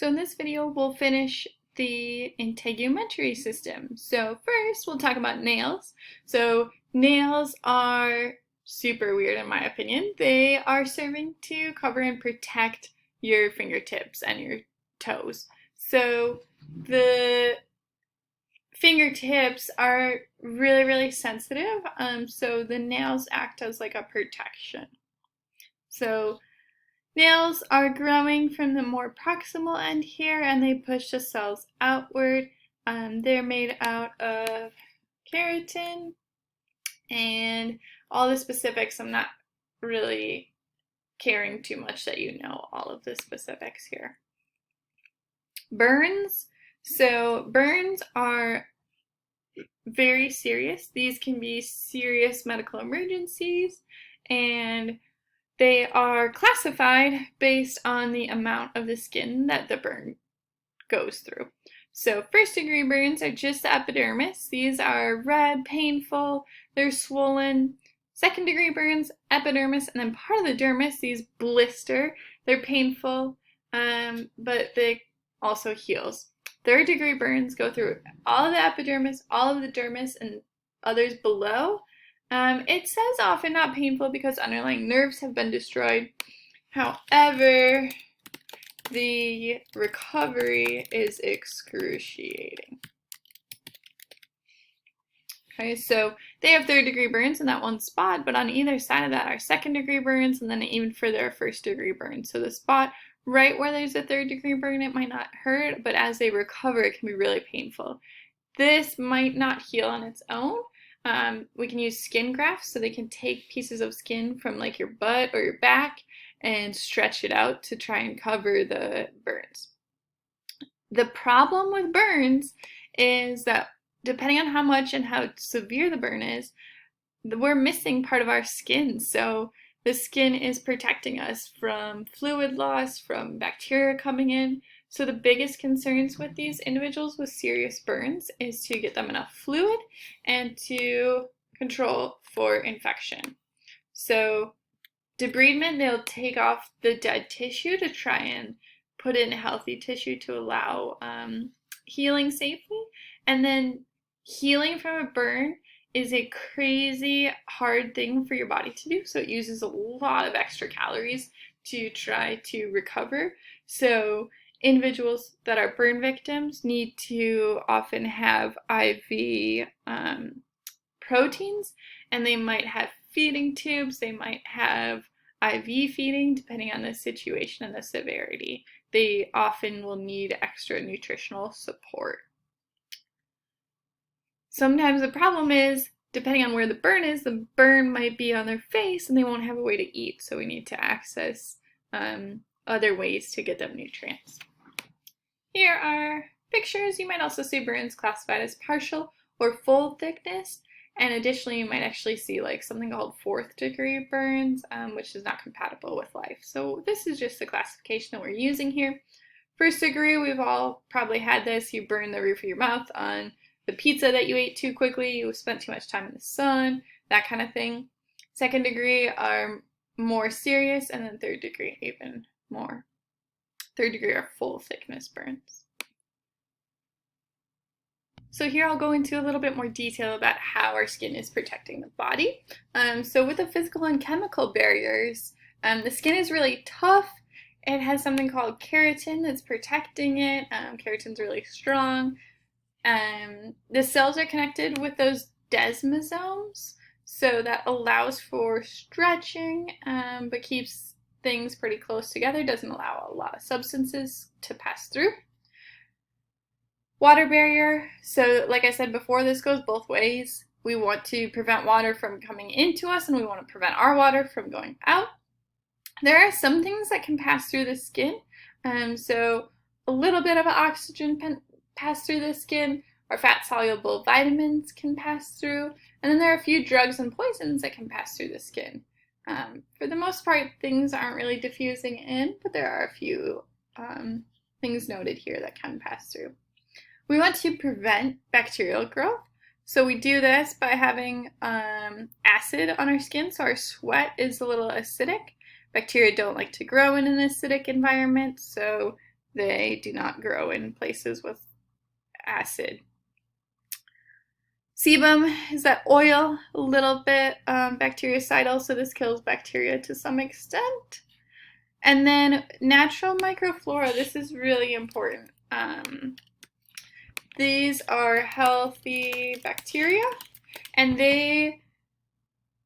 So in this video, we'll finish the integumentary system. So first, we'll talk about nails. So nails are super weird in my opinion. They are serving to cover and protect your fingertips and your toes. So the fingertips are really sensitive, so the nails act as like a protection. So nails are growing from the more proximal end here, and they push the cells outward. They're made out of keratin, and all the specifics, I'm not really caring too much that you know all of the specifics here. Burns. So burns are very serious. These can be serious medical emergencies, and they are classified based on the amount of the skin that the burn goes through. So first degree burns are just the epidermis. These are red, painful, they're swollen. Second degree burns, epidermis, and then part of the dermis, these blister. They're painful, but they also heals. Third degree burns go through all of the epidermis, all of the dermis, and others below. It says often not painful because underlying nerves have been destroyed. However, the recovery is excruciating. Okay, so they have third degree burns in that one spot, but on either side of that are second degree burns, and then even further are first degree burns. So the spot right where there's a third degree burn, it might not hurt, but as they recover, it can be really painful. This might not heal on its own. We can use skin grafts, so they can take pieces of skin from like your butt or your back and stretch it out to try and cover the burns. The problem with burns is that depending on how much and how severe the burn is, we're missing part of our skin. So the skin is protecting us from fluid loss, from bacteria coming in. So the biggest concerns with these individuals with serious burns is to get them enough fluid and to control for infection. So debridement, they'll take off the dead tissue to try and put in healthy tissue to allow healing safely. And then healing from a burn is a crazy hard thing for your body to do. So it uses a lot of extra calories to try to recover. So individuals that are burn victims need to often have IV proteins, and they might have feeding tubes, they might have IV feeding, depending on the situation and the severity. They often will need extra nutritional support. Sometimes the problem is, depending on where the burn might be on their face and they won't have a way to eat, so we need to access other ways to get them nutrients. Here are pictures. You might also see burns classified as partial or full thickness, and additionally you might actually see like something called fourth degree burns, which is not compatible with life. So this is just the classification that we're using here. First degree, we've all probably had this. You burn the roof of your mouth on the pizza that you ate too quickly, you spent too much time in the sun, that kind of thing. Second degree are more serious, and then third degree even more. Third degree are full thickness burns. So here I'll go into a little bit more detail about how our skin is protecting the body. So with the physical and chemical barriers, the skin is really tough. It has something called keratin that's protecting it. Keratin's really strong. The cells are connected with those desmosomes, so that allows for stretching, but keeps things pretty close together, doesn't allow a lot of substances to pass through. Water barrier, so like I said before, this goes both ways. We want to prevent water from coming into us, and we want to prevent our water from going out. There are some things that can pass through the skin, so a little bit of oxygen pass through the skin, or fat-soluble vitamins can pass through, and then there are a few drugs and poisons that can pass through the skin. For the most part, things aren't really diffusing in, but there are a few things noted here that can pass through. We want to prevent bacterial growth, so we do this by having acid on our skin, so our sweat is a little acidic. Bacteria don't like to grow in an acidic environment, so they do not grow in places with acid. Sebum is that oil, a little bit bactericidal, so this kills bacteria to some extent. And then natural microflora, this is really important. These are healthy bacteria, and they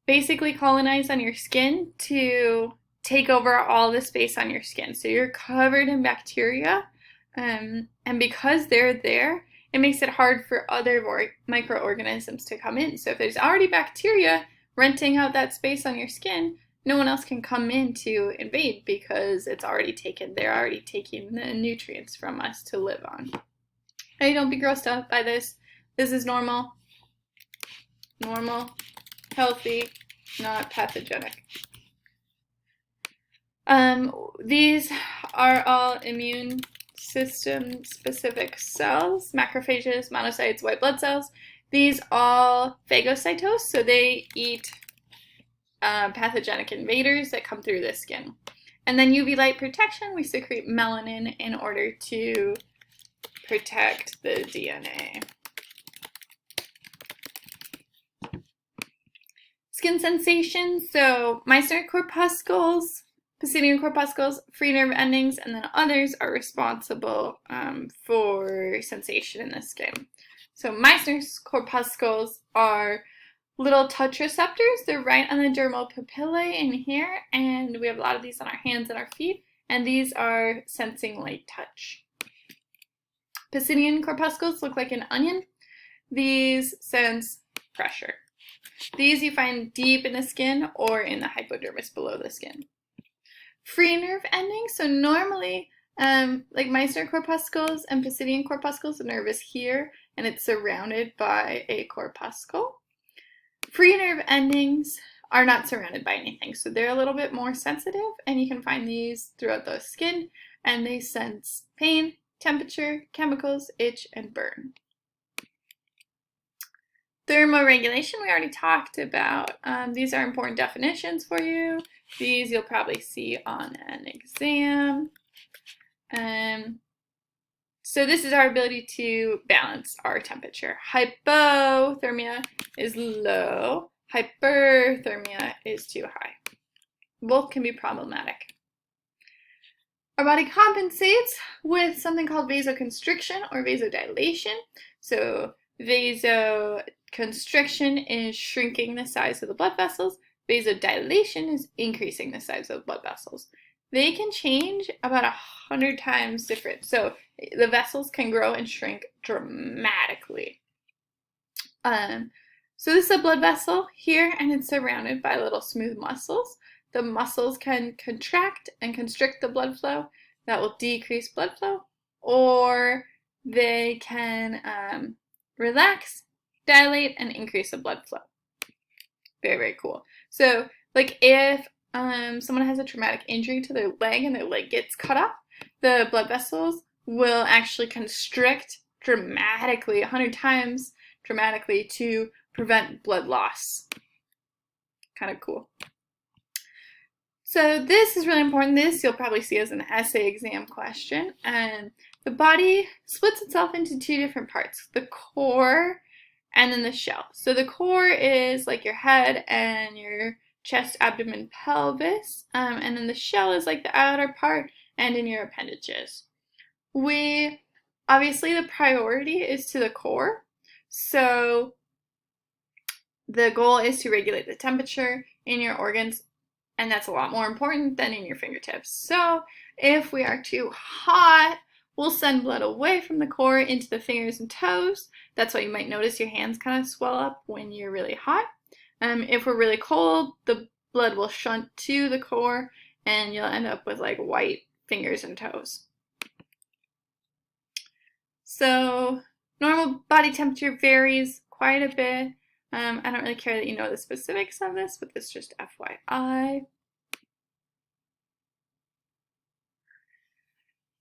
basically colonize on your skin to take over all the space on your skin. So you're covered in bacteria, and because they're there, it makes it hard for other microorganisms to come in. So if there's already bacteria renting out that space on your skin, no one else can come in to invade because it's already taken. They're already taking the nutrients from us to live on. Hey, don't be grossed out by this. This is normal. Normal, healthy, not pathogenic. These are all immune system specific cells, macrophages, monocytes, white blood cells. These all phagocytose, so they eat pathogenic invaders that come through the skin. And then UV light protection, we secrete melanin in order to protect the DNA. Skin sensations, so Meissner corpuscles, Pacinian corpuscles, free nerve endings, and then others are responsible for sensation in the skin. So Meissner's corpuscles are little touch receptors. They're right on the dermal papillae in here, and we have a lot of these on our hands and our feet, and these are sensing light touch. Pacinian corpuscles look like an onion. These sense pressure. These you find deep in the skin or in the hypodermis below the skin. Free nerve endings, so normally like Meissner corpuscles and Pacinian corpuscles, the nerve is here and it's surrounded by a corpuscle. Free nerve endings are not surrounded by anything, so they're a little bit more sensitive, and you can find these throughout the skin, and they sense pain, temperature, chemicals, itch, and burn. Thermoregulation, we already talked about. These are important definitions for you. These you'll probably see on an exam. So this is our ability to balance our temperature. Hypothermia is low. Hyperthermia is too high. Both can be problematic. Our body compensates with something called vasoconstriction or vasodilation. So vasoconstriction is shrinking the size of the blood vessels. Vasodilation is increasing the size of the blood vessels. They can change about 100 times different. So the vessels can grow and shrink dramatically. So this is a blood vessel here, and it's surrounded by little smooth muscles. The muscles can contract and constrict the blood flow. That will decrease blood flow. Or they can relax, dilate, and increase the blood flow. Very, very cool. So like if someone has a traumatic injury to their leg and their leg gets cut off, the blood vessels will actually constrict dramatically, 100 times dramatically, to prevent blood loss. Kind of cool. So this is really important. This you'll probably see as an essay exam question. And the body splits itself into two different parts, the core and then the shell. So the core is like your head and your chest, abdomen, pelvis, and then the shell is like the outer part and in your appendages. Obviously the priority is to the core, so the goal is to regulate the temperature in your organs, and that's a lot more important than in your fingertips. So if we are too hot, we'll send blood away from the core into the fingers and toes. That's why you might notice your hands kind of swell up when you're really hot. If we're really cold, the blood will shunt to the core and you'll end up with like white fingers and toes. So normal body temperature varies quite a bit. I don't really care that you know the specifics of this, but this is just FYI.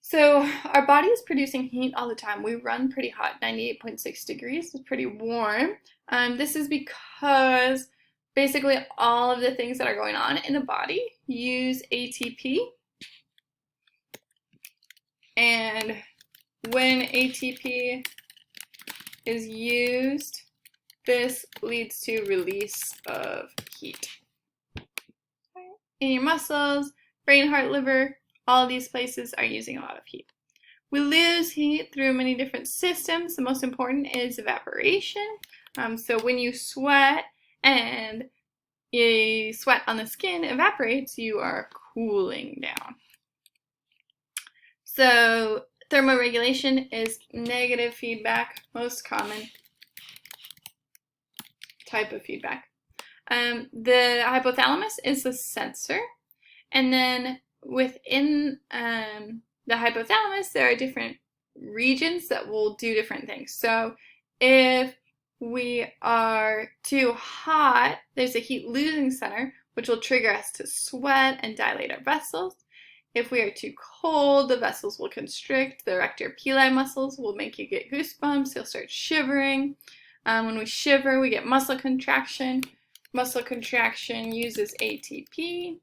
So our body is producing heat all the time. We run pretty hot, 98.6 degrees. It's pretty warm. This is because basically all of the things that are going on in the body use ATP. And when ATP is used, this leads to release of heat. In your muscles, brain, heart, liver, all these places are using a lot of heat. We lose heat through many different systems. The most important is evaporation. So when you sweat and sweat on the skin evaporates, you are cooling down. So thermoregulation is negative feedback, most common type of feedback. The hypothalamus is the sensor, and then within the hypothalamus there are different regions that will do different things. So if we are too hot, there's a heat losing center which will trigger us to sweat and dilate our vessels. If we are too cold, the vessels will constrict. The erector pili muscles will make you get goosebumps. You'll start shivering. When we shiver, we get muscle contraction. Muscle contraction uses ATP,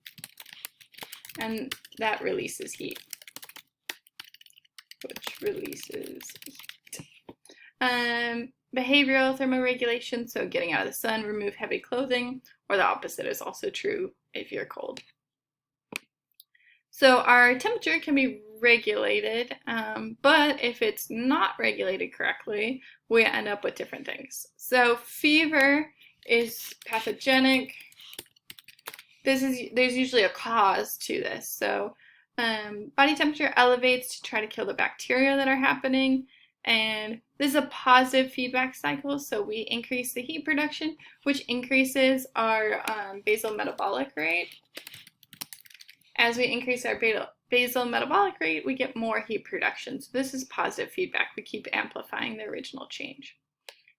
and that releases heat, which releases heat. Behavioral thermoregulation, so getting out of the sun, remove heavy clothing, or the opposite is also true if you're cold. So our temperature can be regulated, but if it's not regulated correctly, we end up with different things. So fever is pathogenic. There's usually a cause to this. So body temperature elevates to try to kill the bacteria that are happening, and this is a positive feedback cycle. So we increase the heat production, which increases our basal metabolic rate. As we increase our basal metabolic rate, we get more heat production. So this is positive feedback. We keep amplifying the original change.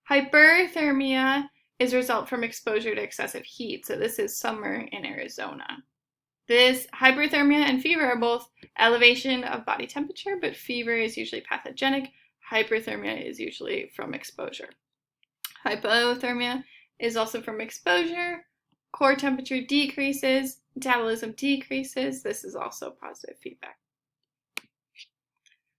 Hyperthermia is a result from exposure to excessive heat. So this is summer in Arizona. This hyperthermia and fever are both elevation of body temperature, but fever is usually pathogenic. Hyperthermia is usually from exposure. Hypothermia is also from exposure. Core temperature decreases, metabolism decreases. This is also positive feedback.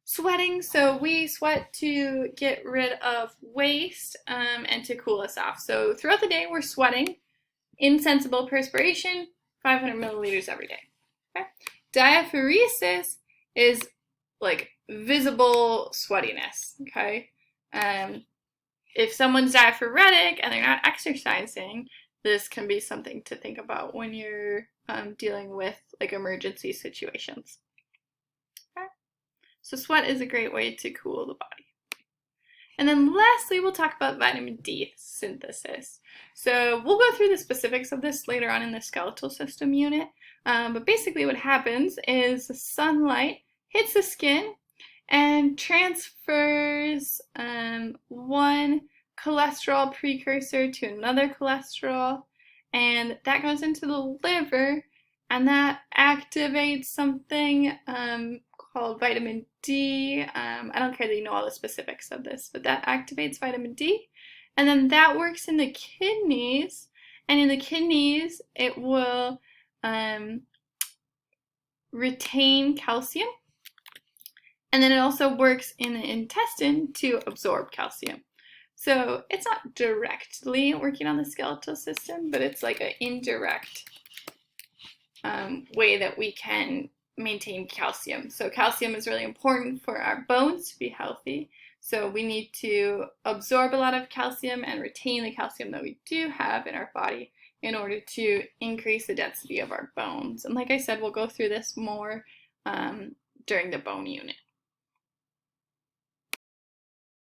Sweating, so we sweat to get rid of waste and to cool us off. So throughout the day, we're sweating. Insensible perspiration, 500 milliliters every day. Okay? Diaphoresis is like visible sweatiness. Okay, if someone's diaphoretic and they're not exercising, this can be something to think about when you're dealing with like emergency situations. Okay? So sweat is a great way to cool the body. And then lastly, we'll talk about vitamin D synthesis. So we'll go through the specifics of this later on in the skeletal system unit. But basically what happens is the sunlight hits the skin and transfers one cholesterol precursor to another cholesterol, and that goes into the liver, and that activates something called vitamin D. I don't care that you know all the specifics of this, but that activates vitamin D, and then that works in the kidneys, and in the kidneys it will retain calcium, and then it also works in the intestine to absorb calcium. So it's not directly working on the skeletal system, but it's like an indirect way that we can maintain calcium. So calcium is really important for our bones to be healthy. So we need to absorb a lot of calcium and retain the calcium that we do have in our body in order to increase the density of our bones. And like I said, we'll go through this more during the bone unit.